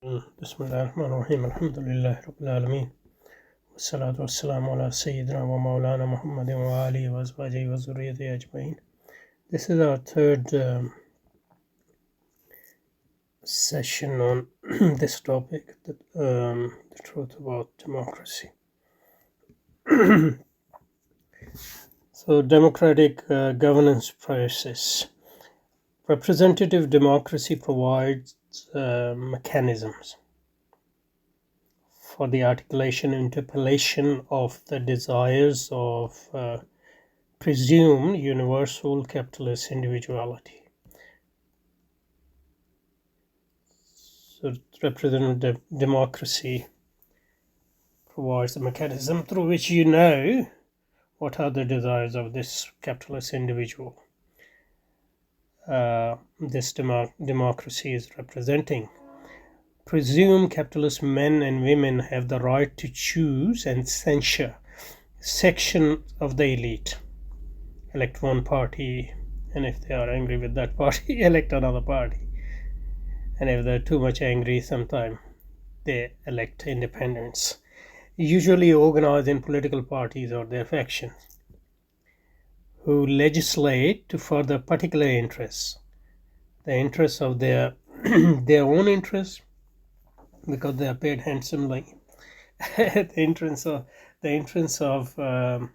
بسم الله الرحمن الرحيم الحمد لله رب العالمين والصلاة والسلام على سيدنا ومولانا محمد وآله وأزواجه وذريته أجمعين. This is our third session on this topic, the truth about democracy. So, democratic governance process. Representative democracy provides mechanisms for the articulation and interpellation of the desires of presumed universal capitalist individuality. So, representative democracy provides a mechanism through which you know what are the desires of this capitalist individual this democracy is representing. Presumed capitalist men and women have the right to choose and censure section of the elite, elect one party, and if they are angry with that party, elect another party, and if they're too much angry, sometimes they elect independents, usually organized in political parties or their factions, who legislate to further particular interests, the interests of their their own interests, because they are paid handsomely, the interests of the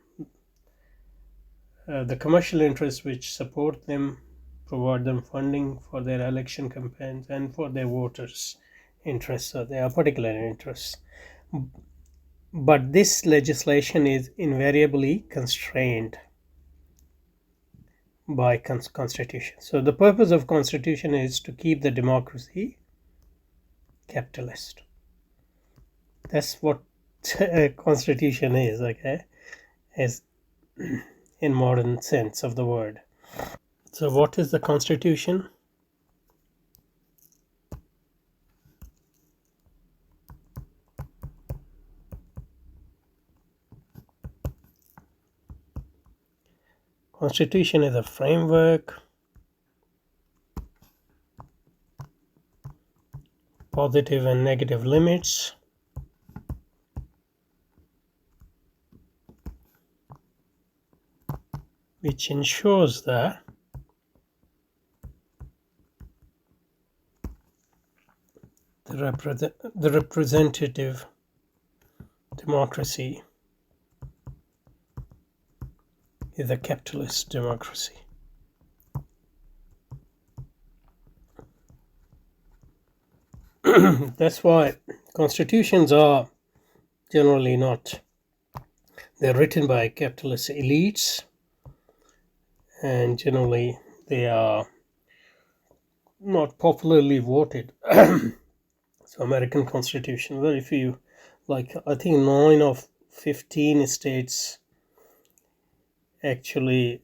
commercial interests which support them, provide them funding for their election campaigns, and for their voters' interests, or their particular interests. But this legislation is invariably constrained by constitution. So the purpose of constitution is to keep the democracy capitalist. That's what constitution is, okay, as in modern sense of the word. So what is the constitution? Constitution is a framework, positive and negative limits, which ensures that the representative democracy is a capitalist democracy. That's why constitutions are generally not, they're written by capitalist elites, and generally they are not popularly voted. So American Constitution, very few, like I think 9 of 15 states actually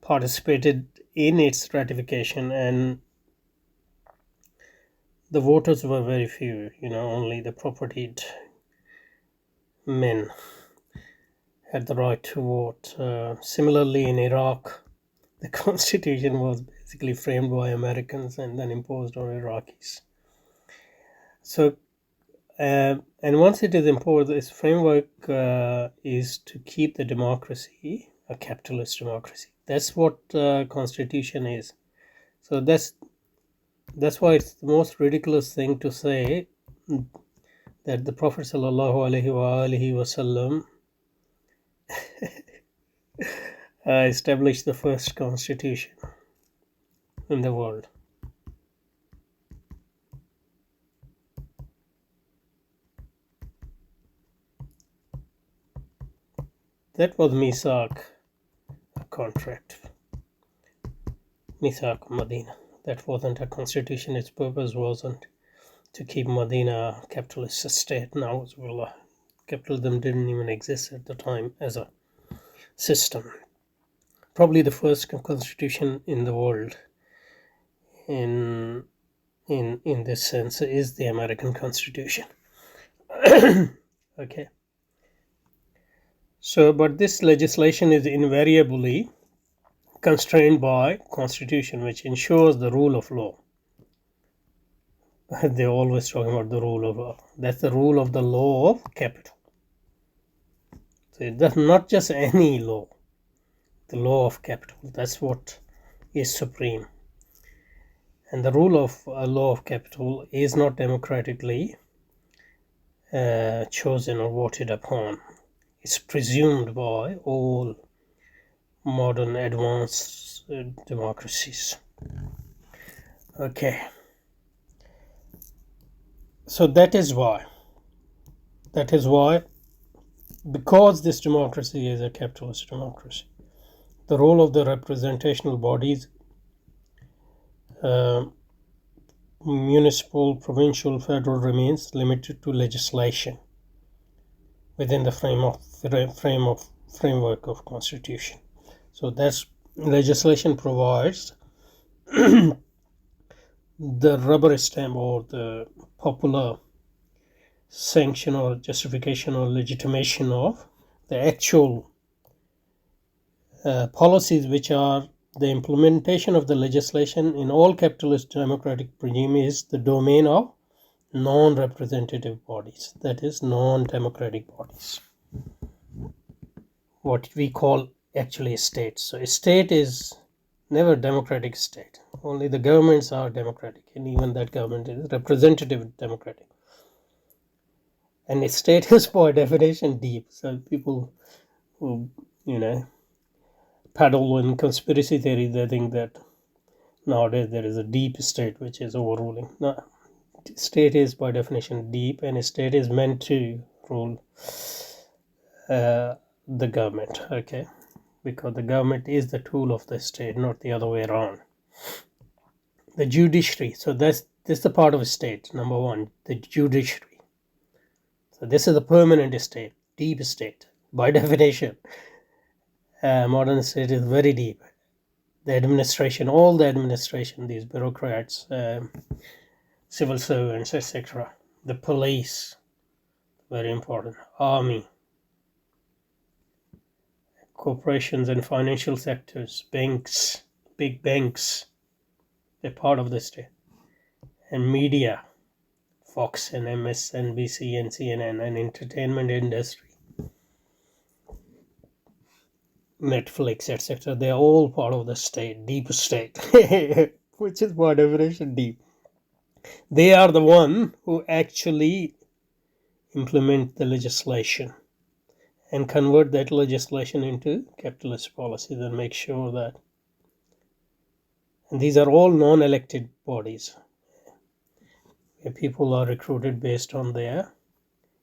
participated in its ratification, and the voters were very few, only the propertied men had the right to vote. Similarly, in Iraq, the constitution was basically framed by Americans and then imposed on Iraqis. So, and once it is imposed, this framework is to keep the democracy a capitalist democracy. That's what constitution is. So that's why it's the most ridiculous thing to say that the Prophet ﷺ established the first constitution in the world. That was Misak, a contract. Misak Medina. That wasn't a constitution. Its purpose wasn't to keep Medina a capitalist state. Now, capitalism didn't even exist at the time as a system. Probably the first constitution in the world in this sense is the American Constitution. Okay. So, but this legislation is invariably constrained by constitution, which ensures the rule of law. They're always talking about the rule of law. That's the rule of the law of capital. So that's not just any law, the law of capital. That's what is supreme. And the rule of law of capital is not democratically chosen or voted upon. It's presumed by all modern advanced democracies. Okay. So that is why, because this democracy is a capitalist democracy, the role of the representational bodies, municipal, provincial, federal, remains limited to legislation within the framework of constitution. So that's legislation provides the rubber stamp or the popular sanction or justification or legitimation of the actual policies, which are the implementation of the legislation in all capitalist democratic regime is the domain of non-representative bodies, that is non-democratic bodies, what we call actually states. So a state is never democratic state, only the governments are democratic, and even that government is representative democratic. And a state is by definition deep. So people who paddle in conspiracy theory, they think that nowadays there is a deep state which is overruling. No, state is by definition deep, and a state is meant to rule the government, okay, because the government is the tool of the state, not the other way around. The judiciary, so this is the part of a state. Number one, the judiciary. So this is the permanent state, deep state by definition. Modern state is very deep. The administration, all the administration, these bureaucrats, civil servants, etc. The police, very important. Army, corporations and financial sectors, banks, big banks, they're part of the state. And media, Fox and MSNBC and CNN, and entertainment industry, Netflix, etc. They're all part of the state, deep state, which is by definition deep. They are the one who actually implement the legislation and convert that legislation into capitalist policies and make sure that, and these are all non-elected bodies where people are recruited based on their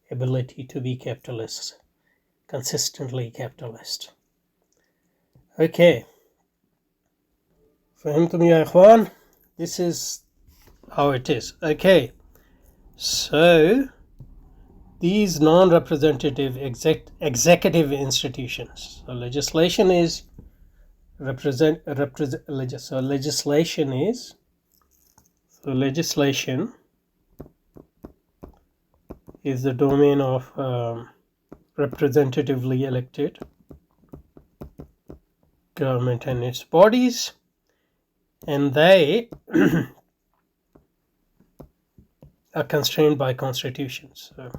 ability to be capitalists, consistently capitalist. Okay, فهمتم يا إخوان? This is how it is. Okay, so these non-representative executive institutions. So legislation is legislation is the domain of representatively elected government and its bodies, and they are constrained by constitutions. So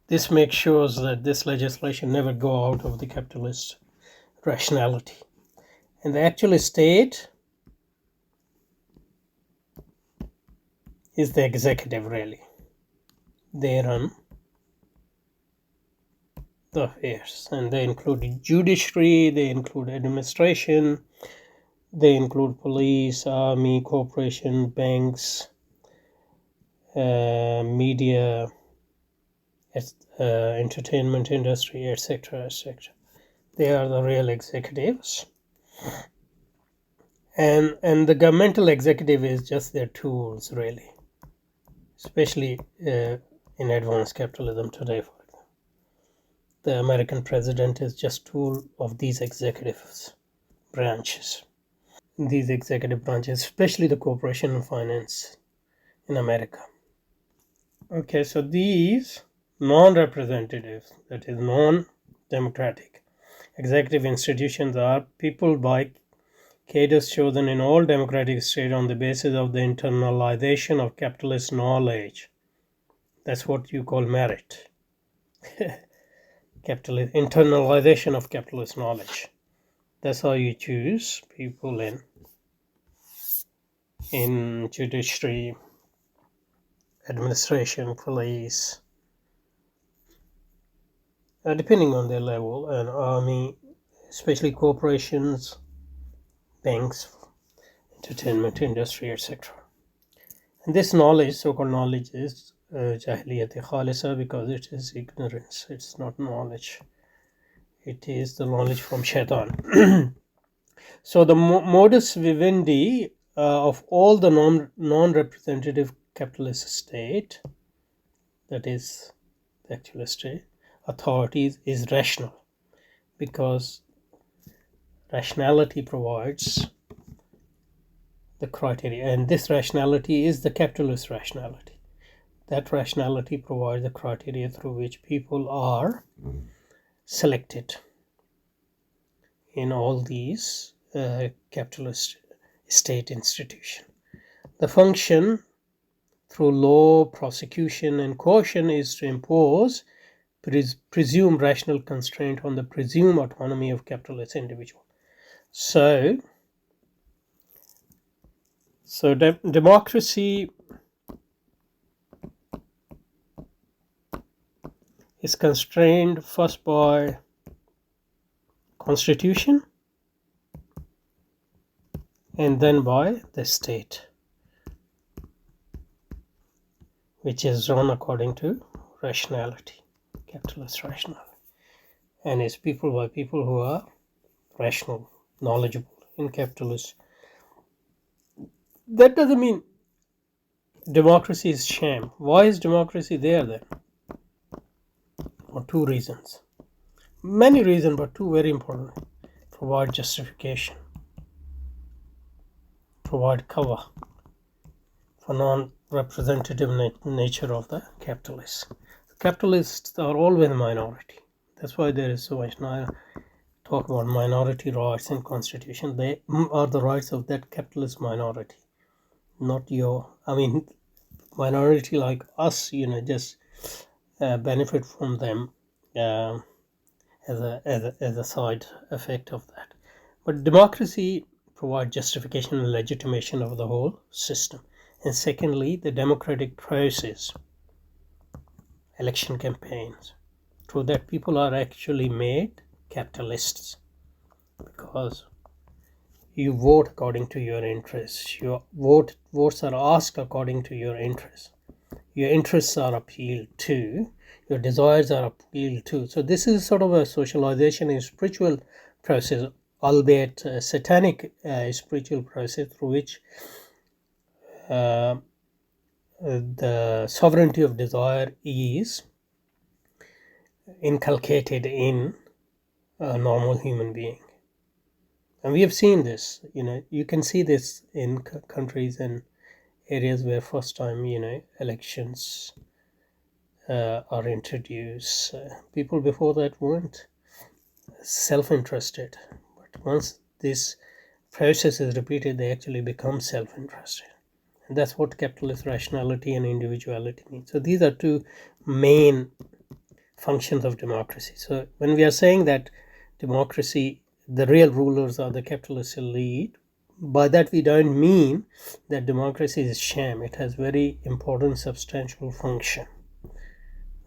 this makes sure that this legislation never go out of the capitalist rationality. And the actual state is the executive, really. They run the affairs, and they include judiciary, they include administration, they include police, army, corporation, banks, media, entertainment industry, etc., etc. They are the real executives, and the governmental executive is just their tools, really, especially in advanced capitalism today. The American president is just tool of these executive branches. These executive branches, especially the corporation and finance in America. Okay, so these non-representative, that is non-democratic executive institutions, are people by cadres chosen in all democratic states on the basis of the internalization of capitalist knowledge. That's what you call merit. Internalization of capitalist knowledge. That's how you choose people in judiciary, administration, police, depending on their level, and army, especially corporations, banks, entertainment industry, etc. And this knowledge, so-called knowledge, is jahiliyat khalisa because it is ignorance. It's not knowledge. It is the knowledge from shaitan. So the modus vivendi of all the non-representative capitalist state, that is the actual state, authorities, is rational, because rationality provides the criteria, and this rationality is the capitalist rationality. That rationality provides the criteria through which people are selected in all these capitalist state institutions. The function through law, prosecution, and coercion is to impose presumed rational constraint on the presumed autonomy of capitalist individual. So democracy is constrained first by constitution and then by the state, which is run according to rationality, capitalist rationality, and is people by people who are rational, knowledgeable in capitalist. That doesn't mean democracy is sham. Why is democracy there then? For two reasons. Many reasons, but two very important. Provide justification, provide cover for non-representative nature of the capitalists. The capitalists are always a minority. That's why there is so much talk about minority rights in constitution. They are the rights of that capitalist minority, not minority like us, just benefit from them as a side effect of that. But democracy provides justification and legitimation of the whole system. And secondly, the democratic process, election campaigns, through that people are actually made capitalists, because you vote according to your interests. Your votes are asked according to your interests. Your interests are appealed to. Your desires are appealed to. So this is sort of a socialization in spiritual process, albeit a satanic spiritual process, through which the sovereignty of desire is inculcated in a normal human being. And we have seen this, you can see this in countries and areas where first time, elections are introduced. People before that weren't self-interested. But once this process is repeated, they actually become self-interested. And that's what capitalist rationality and individuality means. So these are two main functions of democracy. So when we are saying that democracy, the real rulers are the capitalist elite, by that we don't mean that democracy is sham. It has very important substantial function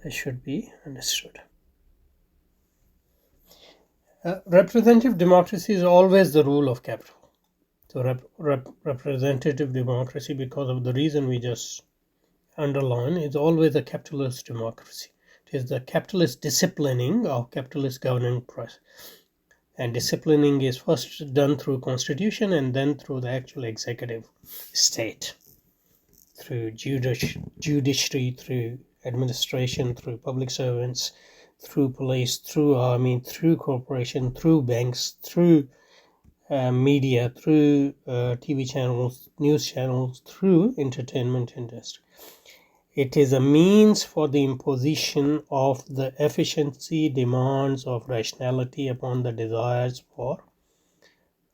that should be understood. Representative democracy is always the rule of capital. So representative democracy, because of the reason we just underlined, is always a capitalist democracy. It is the capitalist disciplining of capitalist governing process. And disciplining is first done through constitution and then through the actual executive state, through judiciary, through administration, through public servants, through police, through army, through corporation, through banks, through media, through TV channels, news channels, through entertainment industry. It is a means for the imposition of the efficiency demands of rationality upon the desires for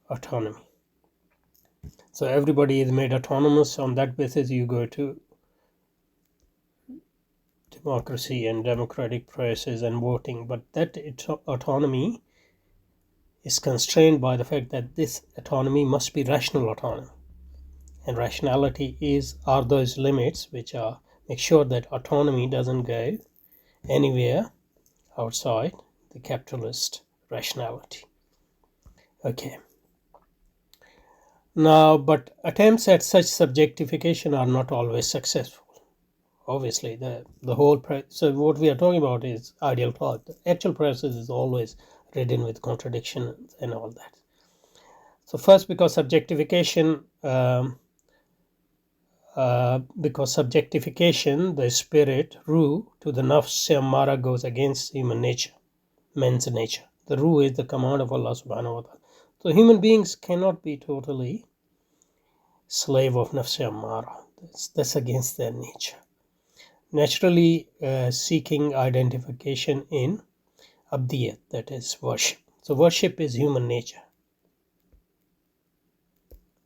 autonomy. So everybody is made autonomous. On that basis, you go to democracy and democratic process and voting. But that autonomy is constrained by the fact that this autonomy must be rational autonomy. And rationality are those limits which make sure that autonomy doesn't go anywhere outside the capitalist rationality. Okay. Now, but attempts at such subjectification are not always successful. Obviously, the whole so what we are talking about is ideal thought. The actual process is always ridden with contradictions and all that. So first, because subjectification, the spirit, ruh, to the nafs ammara goes against human nature, man's nature. The ruh is the command of Allah subhanahu wa ta'ala. So human beings cannot be totally slave of nafs ammara. That's against their nature. Naturally seeking identification in abdiyat, that is worship. So worship is human nature.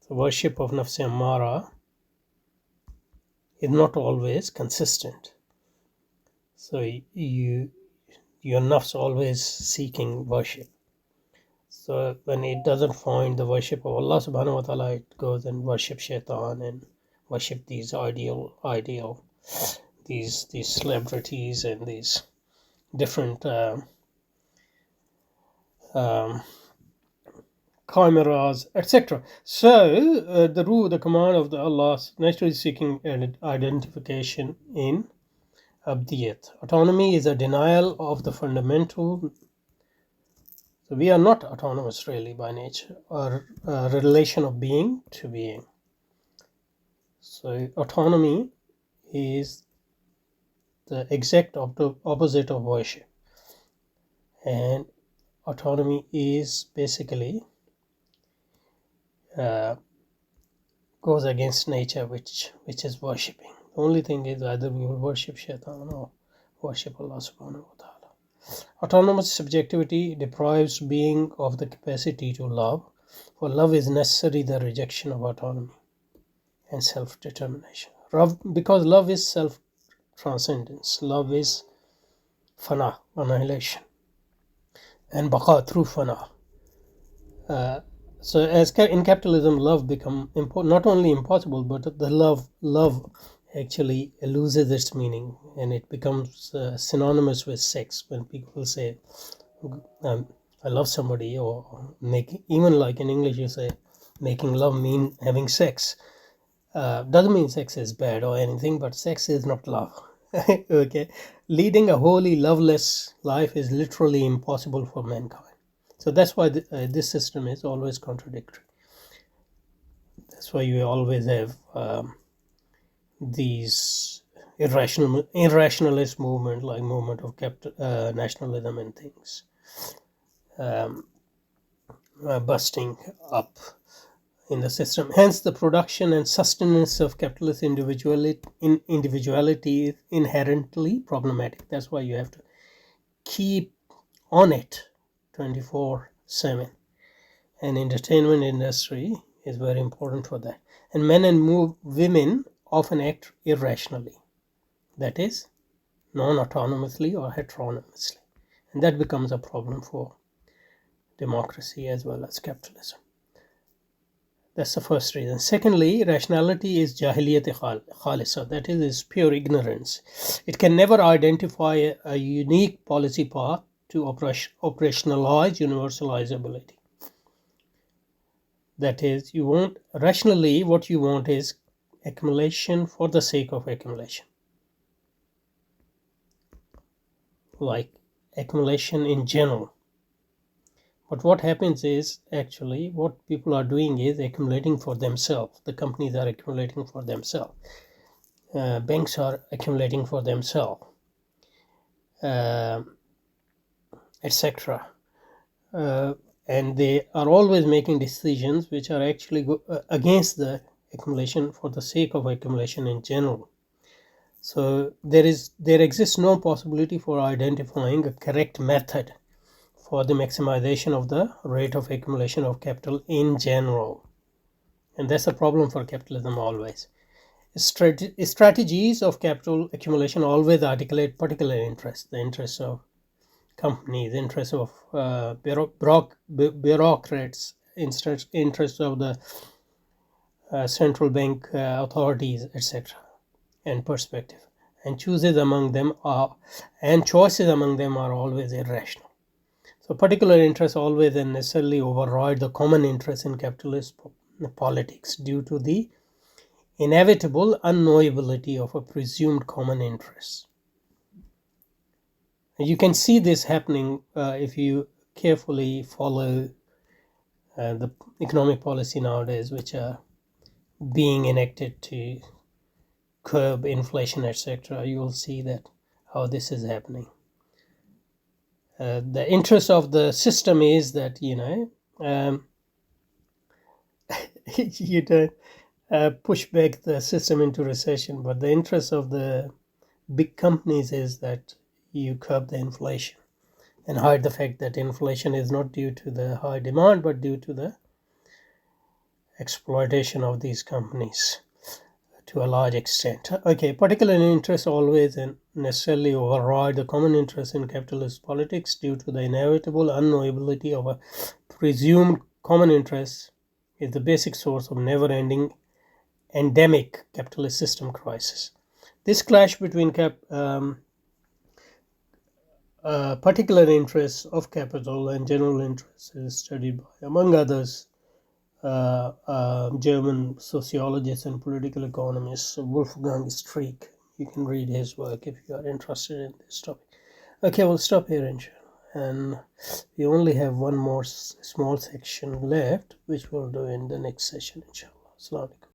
The worship of nafs ammara is not always consistent. So your nafs always seeking worship. So when it doesn't find the worship of Allah subhanahu wa ta'ala, it goes and worship shaitan and worship these these celebrities and these different chimeras, etc. So the ruh, the command of the Allah, naturally seeking identification in abdiyat. Autonomy is a denial of the fundamental. So we are not autonomous really by nature, or a relation of being to being. So autonomy is the exact opposite of worship, and autonomy is basically goes against nature, which is worshipping. The only thing is either we will worship shaitan or worship Allah subhanahu wa ta'ala. Autonomous subjectivity deprives being of the capacity to love. For love is necessary the rejection of autonomy and self-determination. Because love is self-transcendence. Love is fana, annihilation, and baqa, through fana. So as in capitalism, love become not only impossible, but the love actually loses its meaning, and it becomes synonymous with sex. When people say I love somebody, or even like in English you say making love mean having sex, doesn't mean sex is bad or anything, but sex is not love. Okay, leading a wholly loveless life is literally impossible for mankind. So that's why this system is always contradictory. That's why you always have these irrationalist movement, like movement of nationalism and things, busting up in the system. Hence, the production and sustenance of capitalist individuality is inherently problematic. That's why you have to keep on it 24/7. And entertainment industry is very important for that. And men and women often act irrationally, that is, non-autonomously or heteronomously, and that becomes a problem for democracy as well as capitalism. That's the first reason. Secondly, rationality is jahiliyat khalisa, that is pure ignorance. It can never identify a unique policy path to operationalize universalizability. That is, you want rationally, what you want is accumulation for the sake of accumulation, like accumulation in general. But what happens is, actually what people are doing is accumulating for themselves. The companies are accumulating for themselves, banks are accumulating for themselves, etc. And they are always making decisions which are actually against the accumulation for the sake of accumulation in general. So there exists no possibility for identifying a correct method for the maximization of the rate of accumulation of capital in general. And that's a problem for capitalism always. Strategies of capital accumulation always articulate particular interests, the interests of companies, interests of bureaucrats, interests of the central bank authorities, etc., and perspective. And choices among them are always irrational. So particular interests always and necessarily override the common interest in capitalist politics due to the inevitable unknowability of a presumed common interest. You can see this happening if you carefully follow the economic policy nowadays, which are being enacted to curb inflation, etc. You will see that how this is happening. The interest of the system is that you don't push back the system into recession, but the interest of the big companies is that you curb the inflation and hide the fact that inflation is not due to the high demand but due to the exploitation of these companies to a large extent. Okay, particular interests always and necessarily override the common interest in capitalist politics due to the inevitable unknowability of a presumed common interest is the basic source of never-ending endemic capitalist system crisis. This clash between particular interests of capital and general interests is studied by, among others, German sociologist and political economist Wolfgang Streeck. You can read his work if you are interested in this topic. Okay, we'll stop here, inshallah. And we only have one more small section left, which we'll do in the next session, inshallah. Assalamu alaikum.